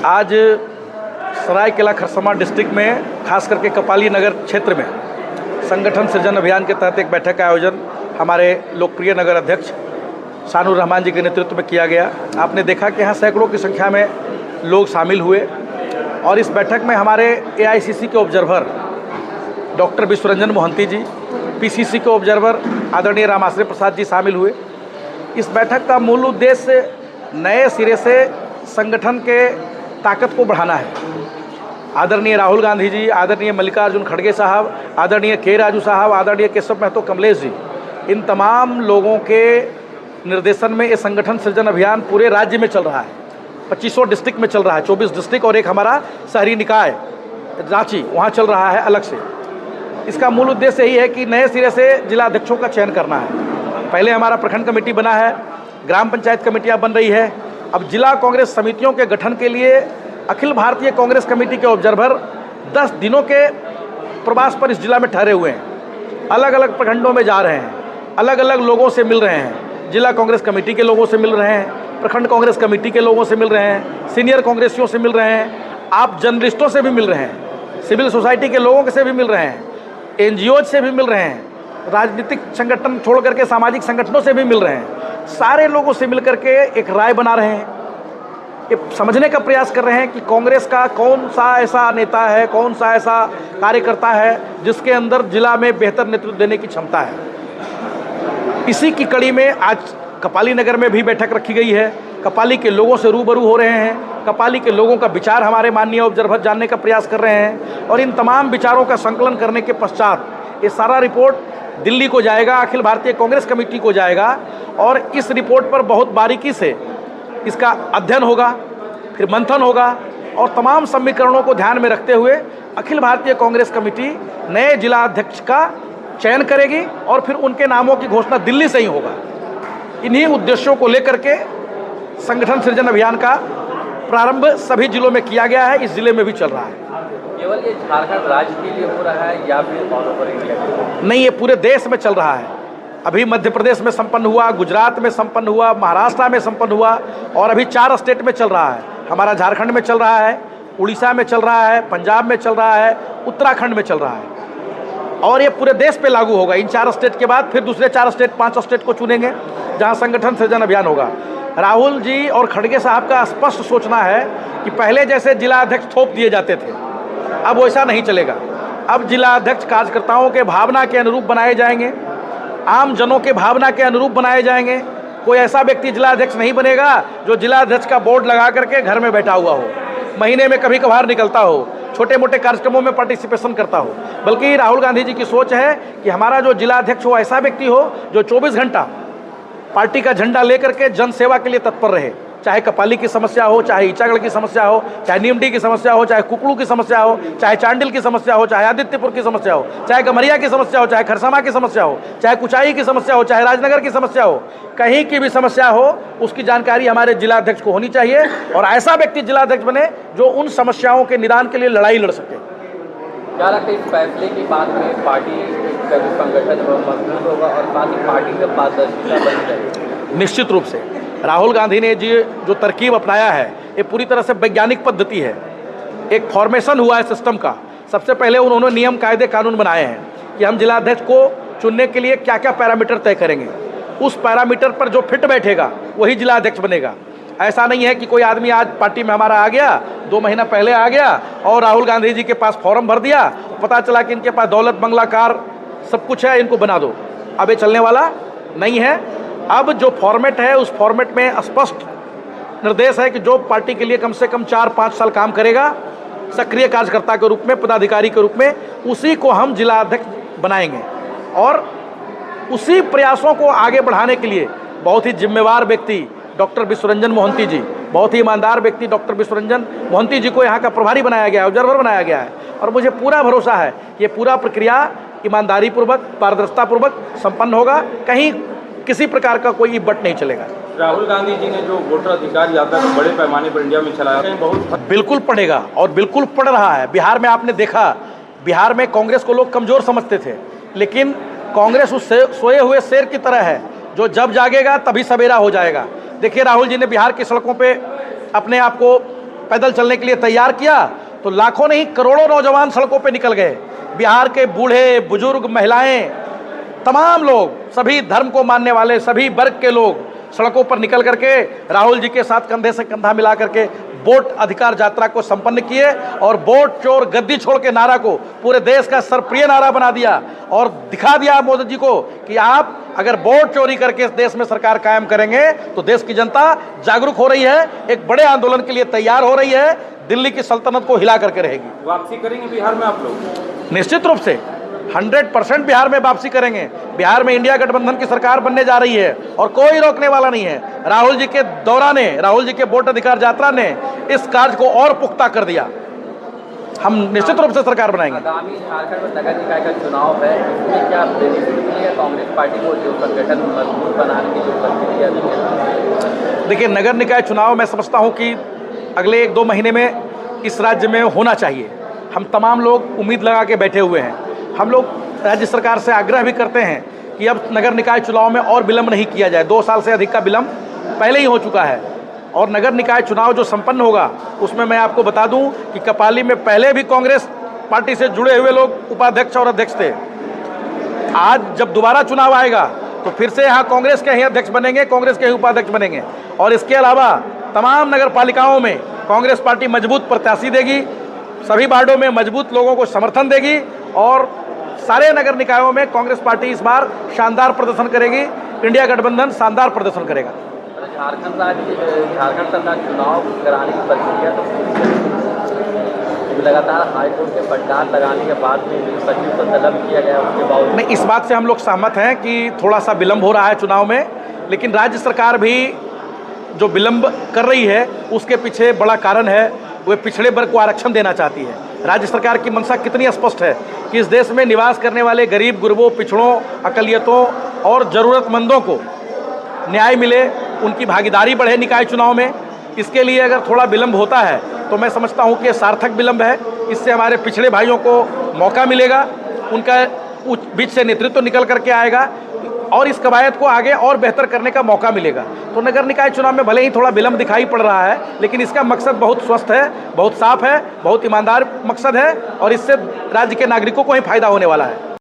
आज सरायकेला खरसावां डिस्ट्रिक्ट में खास करके कपाली नगर क्षेत्र में संगठन सृजन अभियान के तहत एक बैठक का आयोजन हमारे लोकप्रिय नगर अध्यक्ष शानुर रहमान जी के नेतृत्व में किया गया। आपने देखा कि यहाँ सैकड़ों की संख्या में लोग शामिल हुए और इस बैठक में हमारे एआईसीसी के ऑब्जर्वर डॉक्टर विश्वरंजन मोहंती जी, पीसीसी के ऑब्जर्वर आदरणीय रामाश्रय प्रसाद जी शामिल हुए। इस बैठक का मूल उद्देश्य नए सिरे से संगठन के ताकत को बढ़ाना है। आदरणीय राहुल गांधी जी, आदरणीय मल्लिकार्जुन खड़गे साहब, आदरणीय के राजू साहब, आदरणीय केशव महतो कमलेश जी, इन तमाम लोगों के निर्देशन में ये संगठन सृजन अभियान पूरे राज्य में चल रहा है। 2500 डिस्ट्रिक्ट में चल रहा है, 24 डिस्ट्रिक्ट और एक हमारा शहरी निकाय रांची, वहाँ चल रहा है अलग से। इसका मूल उद्देश्य यही है कि नए सिरे से जिला अध्यक्षों का चयन करना है। पहले हमारा प्रखंड कमेटी बना है, ग्राम पंचायत कमेटियाँ बन रही है। अब जिला कांग्रेस समितियों के गठन के लिए अखिल भारतीय कांग्रेस कमेटी के ऑब्जर्वर 10 दिनों के प्रवास पर इस जिला में ठहरे हुए हैं। अलग अलग प्रखंडों में जा रहे हैं, अलग अलग लोगों से मिल रहे हैं। जिला कांग्रेस कमेटी के लोगों से मिल रहे हैं, प्रखंड कांग्रेस कमेटी के लोगों से मिल रहे हैं, सीनियर कांग्रेसियों से मिल रहे हैं, आप जर्नलिस्टों से भी मिल रहे हैं, सिविल सोसाइटी के लोगों से भी मिल रहे हैं, एनजीओ से भी मिल रहे हैं, राजनीतिक संगठन छोड़ करके सामाजिक संगठनों से भी मिल रहे हैं। सारे लोगों से मिल करके एक राय बना रहे हैं, ये समझने का प्रयास कर रहे हैं कि कांग्रेस का कौन सा ऐसा नेता है, कौन सा ऐसा कार्यकर्ता है जिसके अंदर जिला में बेहतर नेतृत्व देने की क्षमता है। इसी की कड़ी में आज कपाली नगर में भी बैठक रखी गई है। कपाली के लोगों से रूबरू हो रहे हैं, कपाली के लोगों का विचार हमारे माननीय ऑब्जर्वर जानने का प्रयास कर रहे हैं और इन तमाम विचारों का संकलन करने के पश्चात ये सारा रिपोर्ट दिल्ली को जाएगा, अखिल भारतीय कांग्रेस कमेटी को जाएगा और इस रिपोर्ट पर बहुत बारीकी से इसका अध्ययन होगा, फिर मंथन होगा और तमाम समीकरणों को ध्यान में रखते हुए अखिल भारतीय कांग्रेस कमेटी नए जिला अध्यक्ष का चयन करेगी और फिर उनके नामों की घोषणा दिल्ली से ही होगा। इन्हीं उद्देश्यों को लेकर के संगठन सृजन अभियान का प्रारंभ सभी जिलों में किया गया है, इस जिले में भी चल रहा है। केवल ये झारखंड राज्य के लिए हो रहा है या फिर ऑल ओवर इंडिया? नहीं, ये पूरे देश में चल रहा है। अभी मध्य प्रदेश में संपन्न हुआ, गुजरात में संपन्न हुआ, महाराष्ट्र में संपन्न हुआ और अभी 4 स्टेट में चल रहा है। हमारा झारखंड में चल रहा है, उड़ीसा में चल रहा है, पंजाब में चल रहा है, उत्तराखंड में चल रहा है और ये पूरे देश पे लागू होगा। इन 4 स्टेट के बाद फिर दूसरे 4 स्टेट, 5 स्टेट को चुनेंगे जहां संगठन सृजन अभियान होगा। राहुल जी और खड़गे साहब का स्पष्ट सोचना है कि पहले जैसे जिला अध्यक्ष थोप दिए जाते थे, अब वैसा नहीं चलेगा। अब जिला अध्यक्ष कार्यकर्ताओं के भावना के अनुरूप बनाए जाएंगे, आम जनों के भावना के अनुरूप बनाए जाएंगे। कोई ऐसा व्यक्ति जिला अध्यक्ष नहीं बनेगा जो जिला अध्यक्ष का बोर्ड लगा करके घर में बैठा हुआ हो, महीने में कभी कभार निकलता हो, छोटे मोटे कार्यक्रमों में पार्टिसिपेशन करता हो। बल्कि राहुल गांधी जी की सोच है कि हमारा जो जिला अध्यक्ष हो ऐसा व्यक्ति हो जो 24 घंटा पार्टी का झंडा लेकर के जन सेवा के लिए तत्पर रहे। चाहे कपाली की समस्या हो, चाहे ईचागढ़ की समस्या हो, चाहे नीमडी की समस्या हो, चाहे कुकड़ू की समस्या हो, चाहे चांडिल की समस्या हो, चाहे आदित्यपुर की समस्या हो, चाहे गमरिया की समस्या हो, चाहे खरसावां की समस्या हो, चाहे कुचाई की समस्या हो, चाहे राजनगर की समस्या हो, कहीं की भी समस्या हो उसकी जानकारी हमारे जिला अध्यक्ष को होनी चाहिए और ऐसा व्यक्ति जिला अध्यक्ष बने जो उन समस्याओं के निदान के लिए लड़ाई लड़ सके। क्या लगता है इस फैसले के बाद में पार्टी का जो संगठन मजबूत होगा और साथ ही पार्टी का पारदर्शिता बनी रहेगी? निश्चित रूप से राहुल गांधी ने जी जो तरकीब अपनाया है ये पूरी तरह से वैज्ञानिक पद्धति है। एक फॉर्मेशन हुआ है सिस्टम का। सबसे पहले उन्होंने नियम कायदे कानून बनाए हैं कि हम जिला अध्यक्ष को चुनने के लिए क्या क्या पैरामीटर तय करेंगे। उस पैरामीटर पर जो फिट बैठेगा वही जिला अध्यक्ष बनेगा। ऐसा नहीं है कि कोई आदमी आज पार्टी में हमारा आ गया, 2 महीना पहले आ गया और राहुल गांधी जी के पास फॉर्म भर दिया, पता चला कि इनके पास दौलत बंगला कार सब कुछ है, इनको बना दो। अब ये चलने वाला नहीं है। अब जो फॉर्मेट है उस फॉर्मेट में स्पष्ट निर्देश है कि जो पार्टी के लिए कम से कम 4-5 साल काम करेगा सक्रिय कार्यकर्ता के रूप में, पदाधिकारी के रूप में, उसी को हम जिला अध्यक्ष बनाएंगे। और उसी प्रयासों को आगे बढ़ाने के लिए बहुत ही जिम्मेवार व्यक्ति डॉक्टर विश्वरंजन मोहंती जी, बहुत ही ईमानदार व्यक्ति डॉक्टर विश्वरंजन मोहंती जी को यहाँ का प्रभारी बनाया गया है, ऑब्जर्वर बनाया गया है। और मुझे पूरा भरोसा है ये पूरा प्रक्रिया ईमानदारी पूर्वक, पारदर्शिता पूर्वक संपन्न होगा, कहीं किसी प्रकार का कोई इब्बट नहीं चलेगा। राहुल गांधी जी ने जो वोटर अधिकार यात्रा को बड़े पैमाने पर इंडिया में चलाया है, बहुत बिल्कुल पड़ेगा और बिल्कुल पड़ रहा है। बिहार में आपने देखा, बिहार में कांग्रेस को लोग कमज़ोर समझते थे, लेकिन कांग्रेस उस सोए हुए शेर की तरह है जो जब जागेगा तभी सवेरा हो जाएगा। देखिए राहुल जी ने बिहार की सड़कों पे अपने आप को पैदल चलने के लिए तैयार किया तो लाखों नहीं करोड़ों नौजवान सड़कों पे निकल गए। बिहार के बूढ़े बुजुर्ग, महिलाएं, तमाम लोग, सभी धर्म को मानने वाले, सभी वर्ग के लोग सड़कों पर निकल करके राहुल जी के साथ कंधे से कंधा मिला करके वोट अधिकार यात्रा को संपन्न किए और वोट चोर गद्दी छोड़ के नारा को पूरे देश का सर्वप्रिय नारा बना दिया और दिखा दिया मोदी जी को कि आप अगर वोट चोरी करके इस देश में सरकार कायम करेंगे तो देश की जनता जागरूक हो रही है, एक बड़े आंदोलन के लिए तैयार हो रही है, दिल्ली की सल्तनत को हिला करके रहेगी। वापसी करेंगे बिहार में आप लोग? निश्चित रूप से 100% बिहार में वापसी करेंगे। बिहार में इंडिया गठबंधन की सरकार बनने जा रही है और कोई रोकने वाला नहीं है। राहुल जी के दौरा ने, राहुल जी के वोट अधिकार यात्रा ने इस कार्य को और पुख्ता कर दिया। हम निश्चित रूप से सरकार बनाएंगे। आगामी झारखंड में नगर निकाय का चुनाव है, इसमें क्या बेनिफिट मिलेगा कांग्रेस पार्टी को जो संगठन मजबूत बनाने की जो प्रक्रिया है? देखिए, नगर निकाय चुनाव मैं समझता हूँ कि अगले 1-2 महीने में इस राज्य में होना चाहिए। हम तमाम लोग उम्मीद लगा के बैठे हुए हैं। हम लोग राज्य सरकार से आग्रह भी करते हैं कि अब नगर निकाय चुनाव में और विलंब नहीं किया जाए। 2 साल से अधिक का विलंब पहले ही हो चुका है और नगर निकाय चुनाव जो संपन्न होगा उसमें मैं आपको बता दूं कि कपाली में पहले भी कांग्रेस पार्टी से जुड़े हुए लोग उपाध्यक्ष और अध्यक्ष थे। आज जब दोबारा चुनाव आएगा तो फिर से यहाँ कांग्रेस के ही अध्यक्ष बनेंगे, कांग्रेस के ही उपाध्यक्ष बनेंगे और इसके अलावा तमाम नगर पालिकाओं में कांग्रेस पार्टी मजबूत प्रत्याशी देगी, सभी वार्डों में मजबूत लोगों को समर्थन देगी और सारे नगर निकायों में कांग्रेस पार्टी इस बार शानदार प्रदर्शन करेगी। इंडिया गठबंधन शानदार प्रदर्शन करेगा। झारखंड सरकार चुनाव कराने की प्रक्रिया तो लगातार हाईकोर्ट के फटकार लगाने के बाद में सचिव को तलब किया गया, उसके बावजूद नहीं, इस बात से हम लोग सहमत हैं कि थोड़ा सा विलंब हो रहा है चुनाव में, लेकिन राज्य सरकार भी जो विलंब कर रही है उसके पीछे बड़ा कारण है, वे पिछड़े वर्ग को आरक्षण देना चाहती है। राज्य सरकार की मंशा कितनी स्पष्ट है कि इस देश में निवास करने वाले गरीब गुरबों, पिछड़ों, अकलियतों और ज़रूरतमंदों को न्याय मिले, उनकी भागीदारी बढ़े निकाय चुनाव में। इसके लिए अगर थोड़ा विलंब होता है तो मैं समझता हूँ कि सार्थक विलंब है। इससे हमारे पिछड़े भाइयों को मौका मिलेगा, उनका बीच से नेतृत्व निकल करके आएगा और इस कवायद को आगे और बेहतर करने का मौका मिलेगा। तो नगर निकाय चुनाव में भले ही थोड़ा विलंब दिखाई पड़ रहा है, लेकिन इसका मकसद बहुत स्वस्थ है, बहुत साफ है, बहुत ईमानदार मकसद है और इससे राज्य के नागरिकों को ही फायदा होने वाला है।